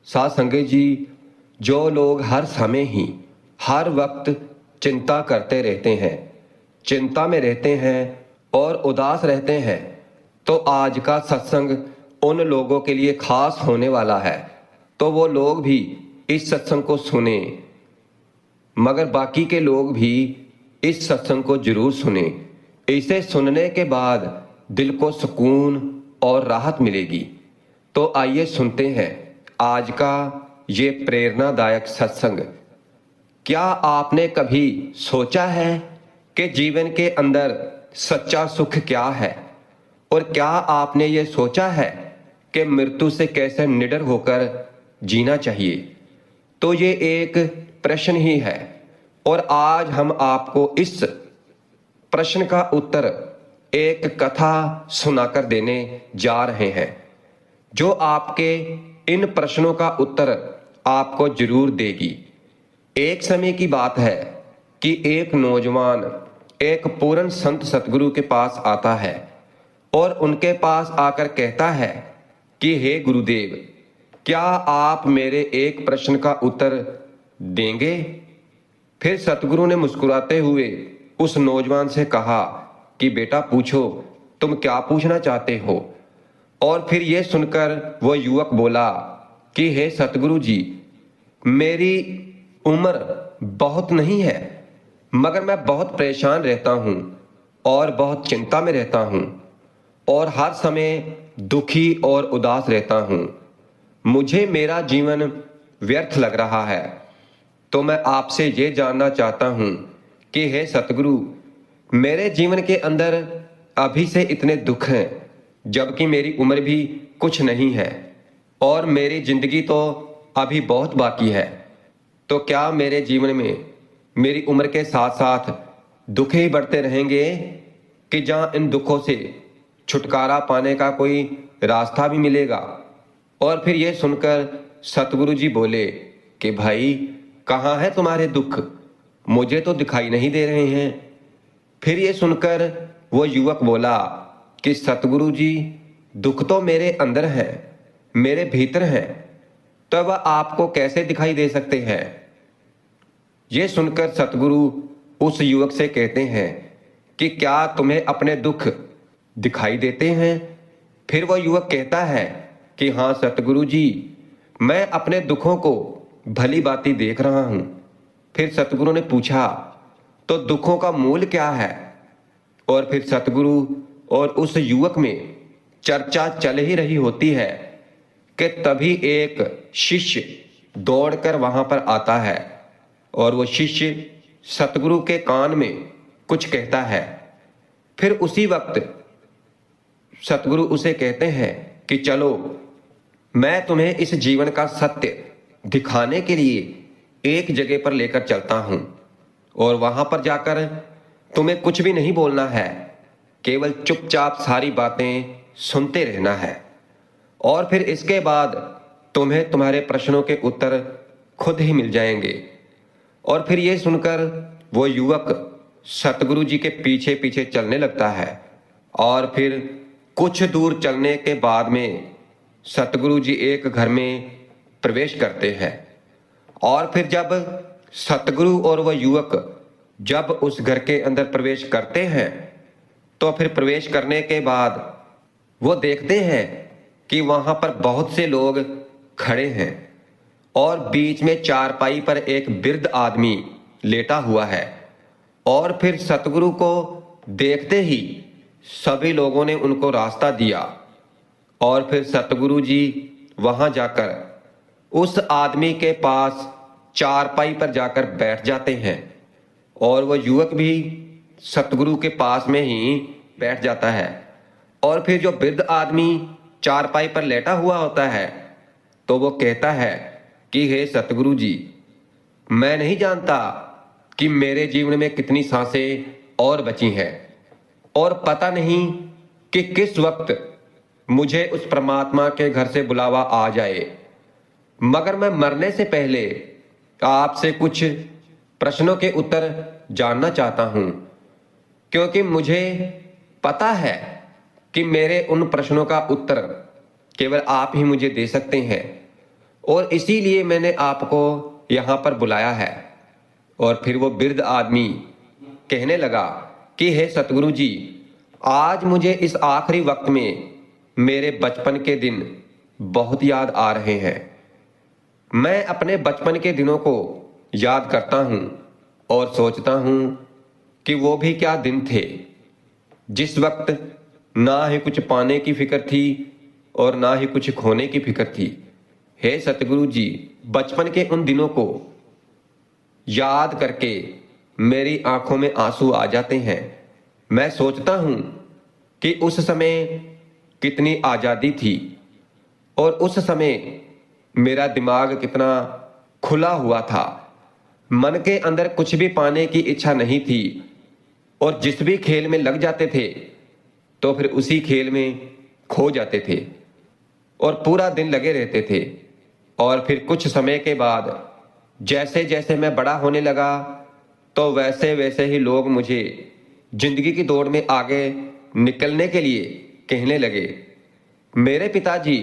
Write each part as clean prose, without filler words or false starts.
साथ संगत जी, जो लोग हर समय ही हर वक्त चिंता करते रहते हैं, चिंता में रहते हैं और उदास रहते हैं, तो आज का सत्संग उन लोगों के लिए खास होने वाला है। तो वो लोग भी इस सत्संग को सुने, मगर बाकी के लोग भी इस सत्संग को जरूर सुने। इसे सुनने के बाद दिल को सुकून और राहत मिलेगी। तो आइए सुनते हैं आज का ये प्रेरणादायक सत्संग। क्या आपने कभी सोचा है कि जीवन के अंदर सच्चा सुख क्या है? और क्या आपने ये सोचा है कि मृत्यु से कैसे निडर होकर जीना चाहिए? तो ये एक प्रश्न ही है और आज हम आपको इस प्रश्न का उत्तर एक कथा सुनाकर देने जा रहे हैं, जो आपके इन प्रश्नों का उत्तर आपको जरूर देगी। एक समय की बात है कि एक नौजवान एक पूर्ण संत सतगुरु के पास आता है और उनके पास आकर कहता है कि हे गुरुदेव, क्या आप मेरे एक प्रश्न का उत्तर देंगे? फिर सतगुरु ने मुस्कुराते हुए उस नौजवान से कहा कि बेटा पूछो, तुम क्या पूछना चाहते हो? और फिर यह सुनकर वह युवक बोला कि हे सतगुरु जी, मेरी उम्र बहुत नहीं है, मगर मैं बहुत परेशान रहता हूँ और बहुत चिंता में रहता हूँ और हर समय दुखी और उदास रहता हूँ। मुझे मेरा जीवन व्यर्थ लग रहा है। तो मैं आपसे ये जानना चाहता हूँ कि हे सतगुरु, मेरे जीवन के अंदर अभी से इतने दुख हैं, जबकि मेरी उम्र भी कुछ नहीं है और मेरी जिंदगी तो अभी बहुत बाकी है। तो क्या मेरे जीवन में मेरी उम्र के साथ साथ दुख ही बढ़ते रहेंगे कि जहाँ इन दुखों से छुटकारा पाने का कोई रास्ता भी मिलेगा? और फिर ये सुनकर सतगुरु जी बोले कि भाई, कहाँ है तुम्हारे दुख? मुझे तो दिखाई नहीं दे रहे हैं। फिर ये सुनकर वो युवक बोला कि सतगुरु जी, दुख तो मेरे अंदर है, मेरे भीतर है, तो वह आपको कैसे दिखाई दे सकते हैं? ये सुनकर सतगुरु उस युवक से कहते हैं कि क्या तुम्हें अपने दुख दिखाई देते हैं? फिर वह युवक कहता है कि हाँ सतगुरु जी, मैं अपने दुखों को भली भांति देख रहा हूं। फिर सतगुरु ने पूछा, तो दुखों का मूल क्या है? और फिर सतगुरु और उस युवक में चर्चा चल ही रही होती है कि तभी एक शिष्य दौड़कर वहां पर आता है और वो शिष्य सतगुरु के कान में कुछ कहता है। फिर उसी वक्त सतगुरु उसे कहते हैं कि चलो, मैं तुम्हें इस जीवन का सत्य दिखाने के लिए एक जगह पर लेकर चलता हूं और वहां पर जाकर तुम्हें कुछ भी नहीं बोलना है, केवल चुपचाप सारी बातें सुनते रहना है और फिर इसके बाद तुम्हें तुम्हारे प्रश्नों के उत्तर खुद ही मिल जाएंगे। और फिर ये सुनकर वो युवक सतगुरु जी के पीछे पीछे चलने लगता है और फिर कुछ दूर चलने के बाद में सतगुरु जी एक घर में प्रवेश करते हैं। और फिर जब सतगुरु और वह युवक जब उस घर के अंदर प्रवेश करते हैं, तो फिर प्रवेश करने के बाद वो देखते हैं कि वहां पर बहुत से लोग खड़े हैं और बीच में चारपाई पर एक वृद्ध आदमी लेटा हुआ है। और फिर सतगुरु को देखते ही सभी लोगों ने उनको रास्ता दिया और फिर सतगुरु जी वहां जाकर उस आदमी के पास चारपाई पर जाकर बैठ जाते हैं और वह युवक भी सतगुरु के पास में ही बैठ जाता है। और फिर जो वृद्ध आदमी चारपाई पर लेटा हुआ होता है, तो वो कहता है कि हे सतगुरु जी, मैं नहीं जानता कि मेरे जीवन में कितनी सांसें और बची हैं और पता नहीं कि किस वक्त मुझे उस परमात्मा के घर से बुलावा आ जाए, मगर मैं मरने से पहले आपसे कुछ प्रश्नों के उत्तर जानना चाहता हूं, क्योंकि मुझे पता है कि मेरे उन प्रश्नों का उत्तर केवल आप ही मुझे दे सकते हैं। और इसीलिए मैंने आपको यहाँ पर बुलाया है। और फिर वो वृद्ध आदमी कहने लगा कि हे सतगुरु जी, आज मुझे इस आखिरी वक्त में मेरे बचपन के दिन बहुत याद आ रहे हैं। मैं अपने बचपन के दिनों को याद करता हूँ और सोचता हूँ कि वो भी क्या दिन थे, जिस वक्त ना ही कुछ पाने की फिक्र थी और ना ही कुछ खोने की फिक्र थी। हे सतगुरु जी, बचपन के उन दिनों को याद करके मेरी आंखों में आंसू आ जाते हैं। मैं सोचता हूँ कि उस समय कितनी आज़ादी थी और उस समय मेरा दिमाग कितना खुला हुआ था। मन के अंदर कुछ भी पाने की इच्छा नहीं थी और जिस भी खेल में लग जाते थे तो फिर उसी खेल में खो जाते थे और पूरा दिन लगे रहते थे। और फिर कुछ समय के बाद जैसे जैसे मैं बड़ा होने लगा तो वैसे वैसे ही लोग मुझे जिंदगी की दौड़ में आगे निकलने के लिए कहने लगे। मेरे पिताजी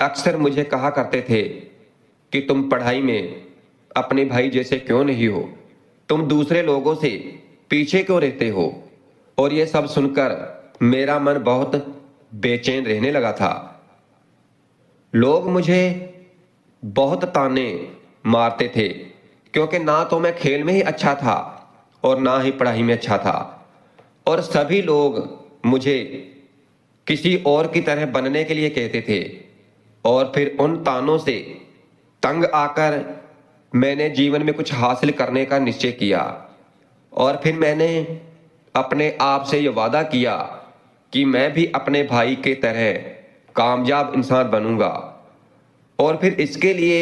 अक्सर मुझे कहा करते थे कि तुम पढ़ाई में अपने भाई जैसे क्यों नहीं हो, तुम दूसरे लोगों से पीछे क्यों रहते हो। और ये सब सुनकर मेरा मन बहुत बेचैन रहने लगा था। लोग मुझे बहुत ताने मारते थे क्योंकि ना तो मैं खेल में ही अच्छा था और ना ही पढ़ाई में अच्छा था। और सभी लोग मुझे किसी और की तरह बनने के लिए कहते थे। और फिर उन तानों से तंग आकर मैंने जीवन में कुछ हासिल करने का निश्चय किया। और फिर मैंने अपने आप से ये वादा किया कि मैं भी अपने भाई के तरह कामयाब इंसान बनूंगा। और फिर इसके लिए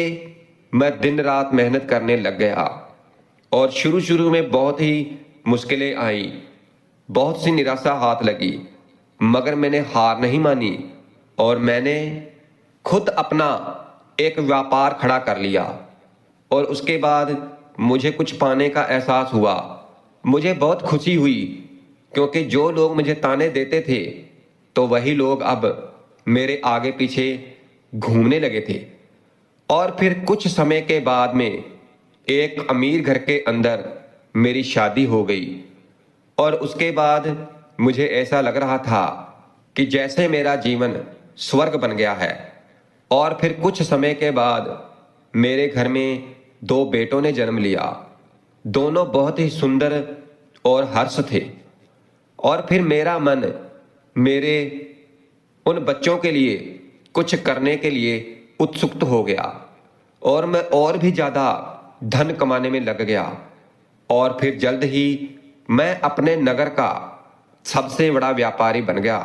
मैं दिन रात मेहनत करने लग गया। और शुरू शुरू में बहुत ही मुश्किलें आई, बहुत सी निराशा हाथ लगी, मगर मैंने हार नहीं मानी और मैंने खुद अपना एक व्यापार खड़ा कर लिया। और उसके बाद मुझे कुछ पाने का एहसास हुआ। मुझे बहुत खुशी हुई क्योंकि जो लोग मुझे ताने देते थे तो वही लोग अब मेरे आगे पीछे घूमने लगे थे। और फिर कुछ समय के बाद में एक अमीर घर के अंदर मेरी शादी हो गई। और उसके बाद मुझे ऐसा लग रहा था कि जैसे मेरा जीवन स्वर्ग बन गया है। और फिर कुछ समय के बाद मेरे घर में 2 बेटों ने जन्म लिया। दोनों बहुत ही सुंदर और हर्ष थे। और फिर मेरा मन मेरे उन बच्चों के लिए कुछ करने के लिए उत्सुक हो गया और मैं और भी ज़्यादा धन कमाने में लग गया। और फिर जल्द ही मैं अपने नगर का सबसे बड़ा व्यापारी बन गया।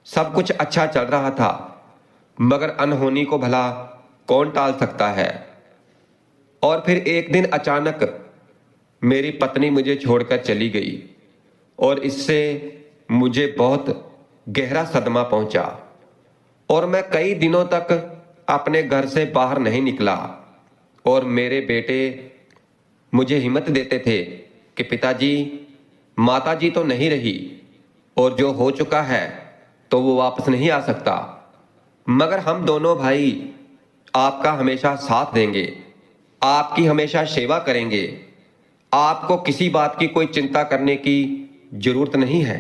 सब कुछ अच्छा चल रहा था, मगर अनहोनी को भला कौन टाल सकता है। और फिर एक दिन अचानक मेरी पत्नी मुझे छोड़कर चली गई और इससे मुझे बहुत गहरा सदमा पहुंचा। और मैं कई दिनों तक अपने घर से बाहर नहीं निकला। और मेरे बेटे मुझे हिम्मत देते थे कि पिताजी, माताजी तो नहीं रही और जो हो चुका है तो वो वापस नहीं आ सकता, मगर हम दोनों भाई आपका हमेशा साथ देंगे, आपकी हमेशा सेवा करेंगे, आपको किसी बात की कोई चिंता करने की जरूरत नहीं है।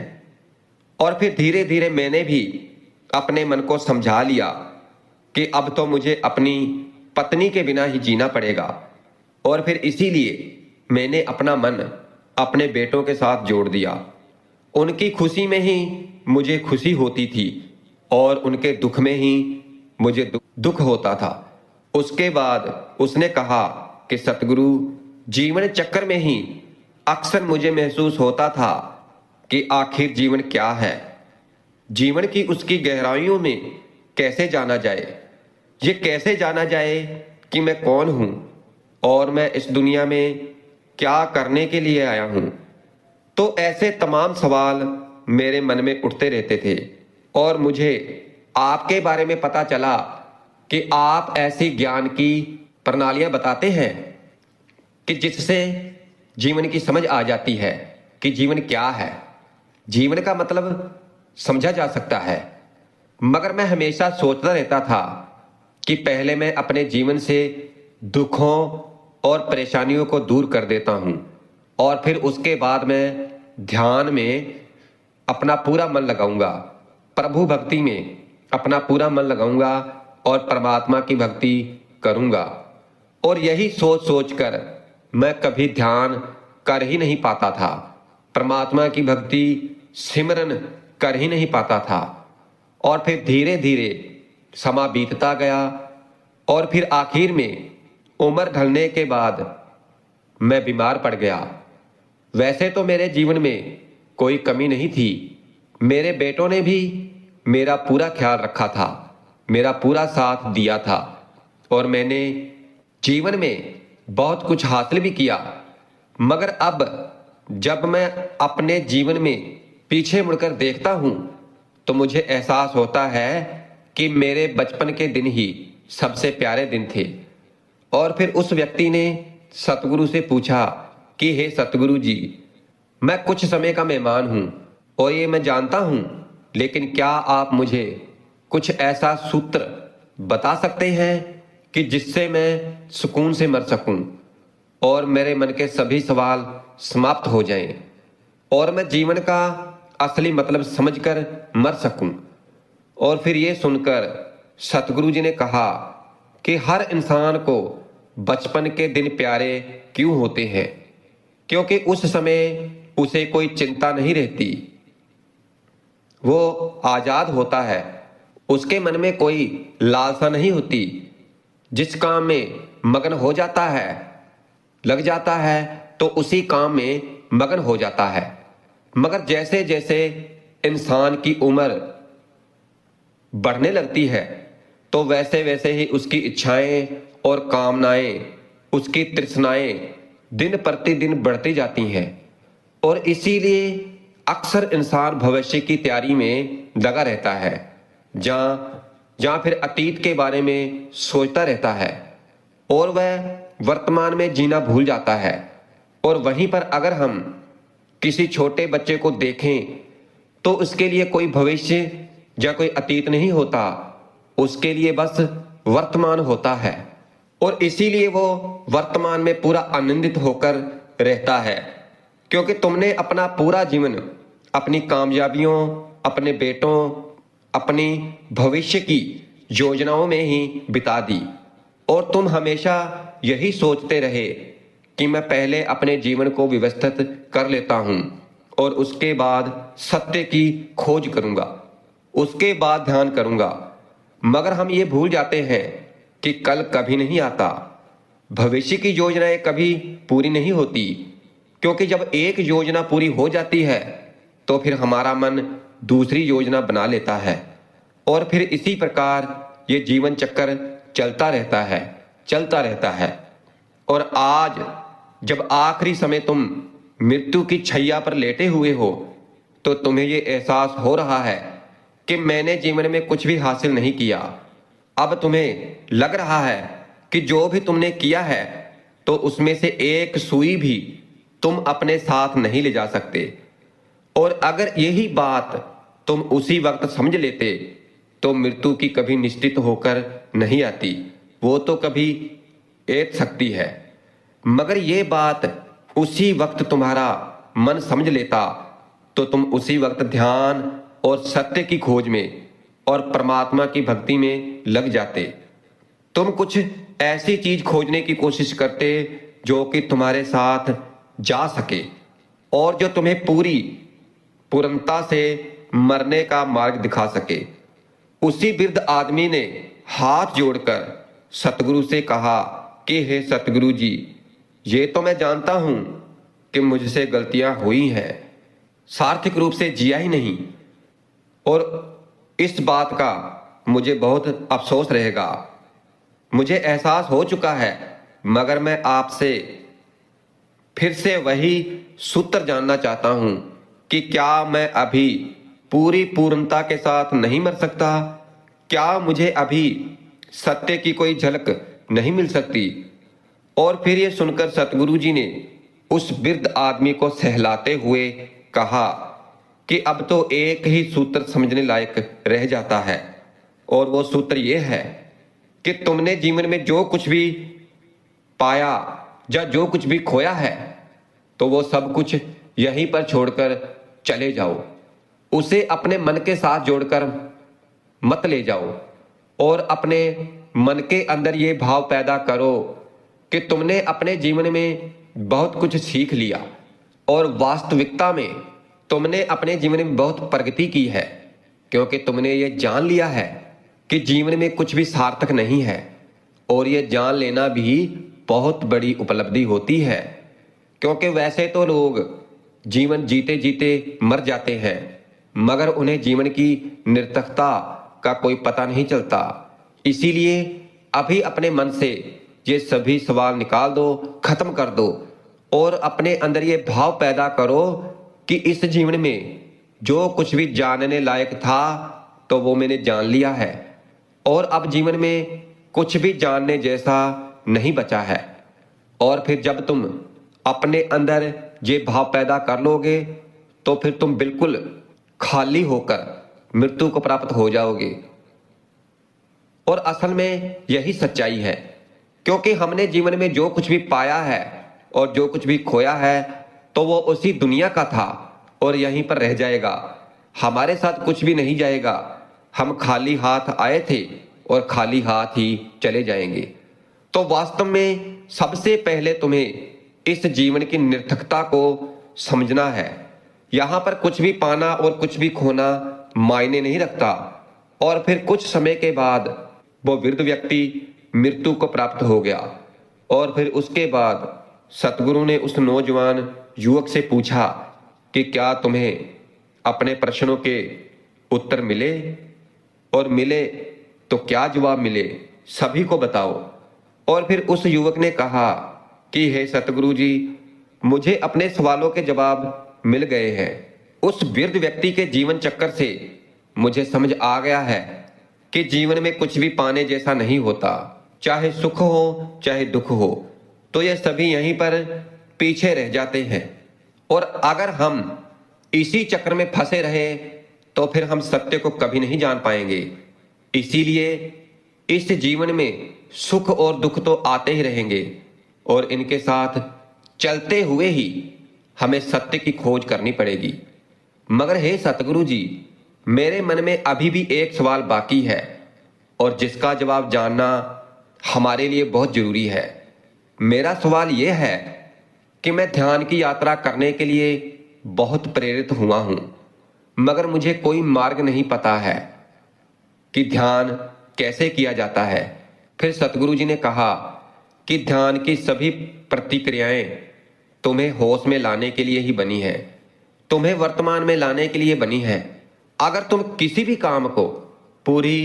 और फिर धीरे धीरे मैंने भी अपने मन को समझा लिया कि अब तो मुझे अपनी पत्नी के बिना ही जीना पड़ेगा। और फिर इसीलिए मैंने अपना मन अपने बेटों के साथ जोड़ दिया। उनकी खुशी में ही मुझे खुशी होती थी और उनके दुख में ही मुझे दुख होता था। उसके बाद उसने कहा कि सतगुरु, जीवन चक्कर में ही अक्सर मुझे महसूस होता था कि आखिर जीवन क्या है, जीवन की उसकी गहराइयों में कैसे जाना जाए, ये कैसे जाना जाए कि मैं कौन हूं और मैं इस दुनिया में क्या करने के लिए आया हूं। तो ऐसे तमाम सवाल मेरे मन में उठते रहते थे। और मुझे आपके बारे में पता चला कि आप ऐसी ज्ञान की प्रणालियां बताते हैं कि जिससे जीवन की समझ आ जाती है कि जीवन क्या है, जीवन का मतलब समझा जा सकता है। मगर मैं हमेशा सोचता रहता था कि पहले मैं अपने जीवन से दुखों और परेशानियों को दूर कर देता हूँ और फिर उसके बाद मैं ध्यान में अपना पूरा मन लगाऊंगा, प्रभु भक्ति में अपना पूरा मन लगाऊंगा और परमात्मा की भक्ति करूंगा। और यही सोच सोच कर मैं कभी ध्यान कर ही नहीं पाता था, परमात्मा की भक्ति सिमरन कर ही नहीं पाता था। और फिर धीरे धीरे समा बीतता गया और फिर आखिर में उम्र ढलने के बाद मैं बीमार पड़ गया। वैसे तो मेरे जीवन में कोई कमी नहीं थी, मेरे बेटों ने भी मेरा पूरा ख्याल रखा था, मेरा पूरा साथ दिया था और मैंने जीवन में बहुत कुछ हासिल भी किया। मगर अब जब मैं अपने जीवन में पीछे मुड़कर देखता हूं तो मुझे एहसास होता है कि मेरे बचपन के दिन ही सबसे प्यारे दिन थे। और फिर उस व्यक्ति ने सतगुरु से पूछा कि हे सतगुरु जी, मैं कुछ समय का मेहमान हूं और ये मैं जानता हूं, लेकिन क्या आप मुझे कुछ ऐसा सूत्र बता सकते हैं कि जिससे मैं सुकून से मर सकूं और मेरे मन के सभी सवाल समाप्त हो जाएं और मैं जीवन का असली मतलब समझकर मर सकूं। और फिर ये सुनकर सतगुरु जी ने कहा कि हर इंसान को बचपन के दिन प्यारे क्यों होते हैं, क्योंकि उस समय उसे कोई चिंता नहीं रहती, वो आजाद होता है, उसके मन में कोई लालसा नहीं होती, जिस काम में मगन हो जाता है लग जाता है तो उसी काम में मगन हो जाता है। मगर जैसे जैसे इंसान की उम्र बढ़ने लगती है तो वैसे वैसे ही उसकी इच्छाएं और कामनाएं, उसकी तृष्णाएं दिन प्रतिदिन बढ़ती जाती हैं और इसीलिए अक्सर इंसान भविष्य की तैयारी में लगा रहता है, जहां फिर अतीत के बारे में सोचता रहता है और वह वर्तमान में जीना भूल जाता है। और वहीं पर अगर हम किसी छोटे बच्चे को देखें तो उसके लिए कोई भविष्य या कोई अतीत नहीं होता, उसके लिए बस वर्तमान होता है और इसीलिए वो वर्तमान में पूरा आनंदित होकर रहता है, क्योंकि तुमने अपना पूरा जीवन अपनी कामयाबियों, अपने बेटों, अपनी भविष्य की योजनाओं में ही बिता दी और तुम हमेशा यही सोचते रहे कि मैं पहले अपने जीवन को व्यवस्थित कर लेता हूं और उसके बाद सत्य की खोज करूंगा, उसके बाद ध्यान करूंगा। मगर हम ये भूल जाते हैं कि कल कभी नहीं आता, भविष्य की योजनाएं कभी पूरी नहीं होती, क्योंकि जब एक योजना पूरी हो जाती है तो फिर हमारा मन दूसरी योजना बना लेता है और फिर इसी प्रकार ये जीवन चक्कर चलता रहता है। और आज जब आखिरी समय तुम मृत्यु की छैया पर लेटे हुए हो तो तुम्हें ये एहसास हो रहा है कि मैंने जीवन में कुछ भी हासिल नहीं किया। अब तुम्हें लग रहा है कि जो भी तुमने किया है तो उसमें से एक सुई भी तुम अपने साथ नहीं ले जा सकते। और अगर यही बात तुम उसी वक्त समझ लेते तो मृत्यु की कभी निश्चित होकर नहीं आती, वो तो कभी ऐत सकती है। मगर ये बात उसी वक्त तुम्हारा मन समझ लेता तो तुम उसी वक्त ध्यान और सत्य की खोज में और परमात्मा की भक्ति में लग जाते। तुम कुछ ऐसी चीज खोजने की कोशिश करते जो कि तुम्हारे साथ जा सके और जो तुम्हें पूरी पूर्णता से मरने का मार्ग दिखा सके। उसी वृद्ध आदमी ने हाथ जोड़कर सतगुरु से कहा कि हे सतगुरु जी, ये तो मैं जानता हूं कि मुझसे गलतियां हुई हैं, सार्थक रूप से जिया ही नहीं और इस बात का मुझे बहुत अफसोस रहेगा। मुझे एहसास हो चुका है, मगर मैं आपसे फिर से वही सूत्र जानना चाहता हूं कि क्या मैं अभी पूरी पूर्णता के साथ नहीं मर सकता? क्या मुझे अभी सत्य की कोई झलक नहीं मिल सकती? और फिर ये सुनकर सतगुरु जी ने उस वृद्ध आदमी को सहलाते हुए कहा कि अब तो एक ही सूत्र समझने लायक रह जाता है और वो सूत्र ये है कि तुमने जीवन में जो कुछ भी पाया या जो कुछ भी खोया है तो वो सब कुछ यहीं पर छोड़कर चले जाओ। उसे अपने मन के साथ जोड़कर मत ले जाओ और अपने मन के अंदर ये भाव पैदा करो कि तुमने अपने जीवन में बहुत कुछ सीख लिया और वास्तविकता में तुमने अपने जीवन में बहुत प्रगति की है, क्योंकि तुमने ये जान लिया है कि जीवन में कुछ भी सार्थक नहीं है। और ये जान लेना भी बहुत बड़ी उपलब्धि होती है, क्योंकि वैसे तो लोग जीवन जीते जीते मर जाते हैं मगर उन्हें जीवन की निरर्थकता का कोई पता नहीं चलता। इसीलिए अभी अपने मन से ये सभी सवाल निकाल दो, खत्म कर दो और अपने अंदर ये भाव पैदा करो कि इस जीवन में जो कुछ भी जानने लायक था तो वो मैंने जान लिया है और अब जीवन में कुछ भी जानने जैसा नहीं बचा है। और फिर जब तुम अपने अंदर ये भाव पैदा कर लोगे तो फिर तुम बिल्कुल खाली होकर मृत्यु को प्राप्त हो जाओगे। और असल में यही सच्चाई है, क्योंकि हमने जीवन में जो कुछ भी पाया है और जो कुछ भी खोया है तो वो उसी दुनिया का था और यहीं पर रह जाएगा। हमारे साथ कुछ भी नहीं जाएगा। हम खाली हाथ आए थे और खाली हाथ ही चले जाएंगे। तो वास्तव में सबसे पहले तुम्हें इस जीवन की निरर्थकता को समझना है। यहाँ पर कुछ भी पाना और कुछ भी खोना मायने नहीं रखता। और फिर कुछ समय के बाद वो वृद्ध व्यक्ति मृत्यु को प्राप्त हो गया और फिर उसके बाद सतगुरु ने उस नौजवान युवक से पूछा कि क्या तुम्हें अपने प्रश्नों के उत्तर मिले, और मिले तो क्या जवाब मिले, सभी को बताओ। और फिर उस युवक ने कहा कि हे सतगुरु जी, मुझे अपने सवालों के जवाब मिल गए हैं। उस वृद्ध व्यक्ति के जीवन चक्कर से मुझे समझ आ गया है कि जीवन में कुछ भी पाने जैसा नहीं होता, चाहे सुख हो चाहे दुख हो, तो ये सभी यहीं पर पीछे रह जाते हैं। और अगर हम इसी चक्र में फंसे रहे तो फिर हम सत्य को कभी नहीं जान पाएंगे। इसीलिए इस जीवन में सुख और दुख तो आते ही रहेंगे और इनके साथ चलते हुए ही हमें सत्य की खोज करनी पड़ेगी। मगर हे सतगुरु जी, मेरे मन में अभी भी एक सवाल बाकी है और जिसका जवाब जानना हमारे लिए बहुत जरूरी है। मेरा सवाल यह है कि मैं ध्यान की यात्रा करने के लिए बहुत प्रेरित हुआ हूं, मगर मुझे कोई मार्ग नहीं पता है कि ध्यान कैसे किया जाता है। फिर सतगुरु जी ने कहा कि ध्यान की सभी प्रतिक्रियाएं तुम्हें होश में लाने के लिए ही बनी है, तुम्हें वर्तमान में लाने के लिए बनी है। अगर तुम किसी भी काम को पूरी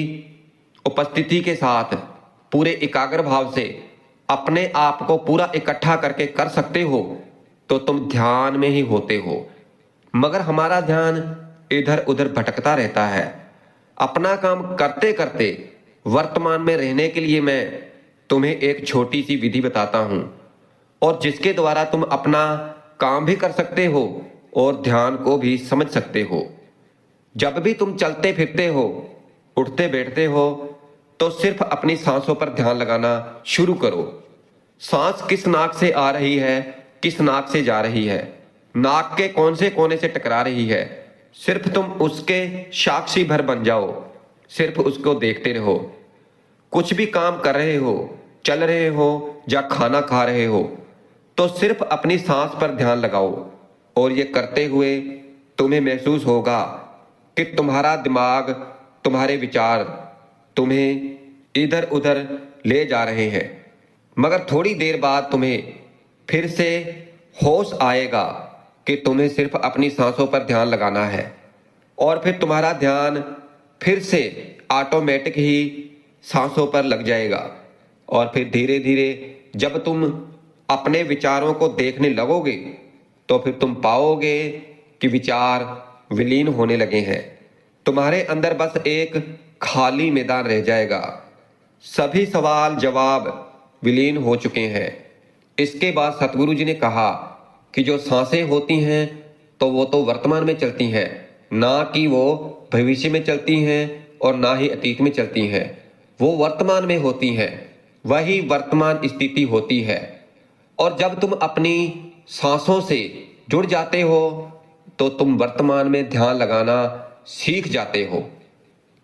उपस्थिति के साथ, पूरे एकाग्र भाव से अपने आप को पूरा इकट्ठा करके कर सकते हो तो तुम ध्यान में ही होते हो। मगर हमारा ध्यान इधर उधर भटकता रहता है। अपना काम करते करते वर्तमान में रहने के लिए मैं तुम्हें एक छोटी सी विधि बताता हूं और जिसके द्वारा तुम अपना काम भी कर सकते हो और ध्यान को भी समझ सकते हो। जब भी तुम चलते फिरते हो, उठते बैठते हो, तो सिर्फ अपनी सांसों पर ध्यान लगाना शुरू करो। सांस किस नाक से आ रही है, किस नाक से जा रही है, नाक के कौन से कोने से टकरा रही है, सिर्फ तुम उसके साक्षी भर बन जाओ। सिर्फ उसको देखते रहो। कुछ भी काम कर रहे हो, चल रहे हो या खाना खा रहे हो, तो सिर्फ अपनी सांस पर ध्यान लगाओ और ये करते हुए तुम्हें महसूस होगा कि तुम्हारा दिमाग, तुम्हारे विचार तुम्हें इधर उधर ले जा रहे हैं। मगर थोड़ी देर बाद तुम्हें फिर से होश आएगा कि तुम्हें सिर्फ अपनी सांसों पर ध्यान लगाना है और फिर तुम्हारा ध्यान फिर से ऑटोमेटिक ही सांसों पर लग जाएगा। और फिर धीरे धीरे जब तुम अपने विचारों को देखने लगोगे तो फिर तुम पाओगे कि विचार विलीन होने लगे हैं। तुम्हारे अंदर बस एक खाली मैदान रह जाएगा। सभी सवाल जवाब विलीन हो चुके हैं। इसके बाद सतगुरु जी ने कहा कि जो सांसें होती हैं तो वो तो वर्तमान में चलती हैं, ना कि वो भविष्य में चलती हैं और ना ही अतीत में चलती हैं। वो वर्तमान में होती हैं, वही वर्तमान स्थिति होती है। और जब तुम अपनी सांसों से जुड़ जाते हो तो तुम वर्तमान में ध्यान लगाना सीख जाते हो,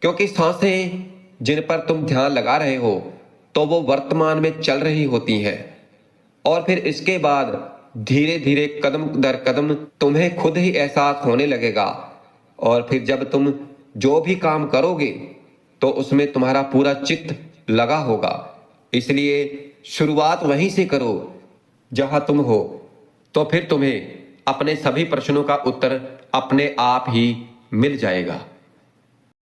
क्योंकि सांसें जिन पर तुम ध्यान लगा रहे हो तो वो वर्तमान में चल रही होती हैं। और फिर इसके बाद धीरे धीरे कदम दर कदम तुम्हें खुद ही एहसास होने लगेगा। और फिर जब तुम जो भी काम करोगे तो उसमें तुम्हारा पूरा चित्त लगा होगा। इसलिए शुरुआत वहीं से करो जहां तुम हो, तो फिर तुम्हें अपने सभी प्रश्नों का उत्तर अपने आप ही मिल जाएगा।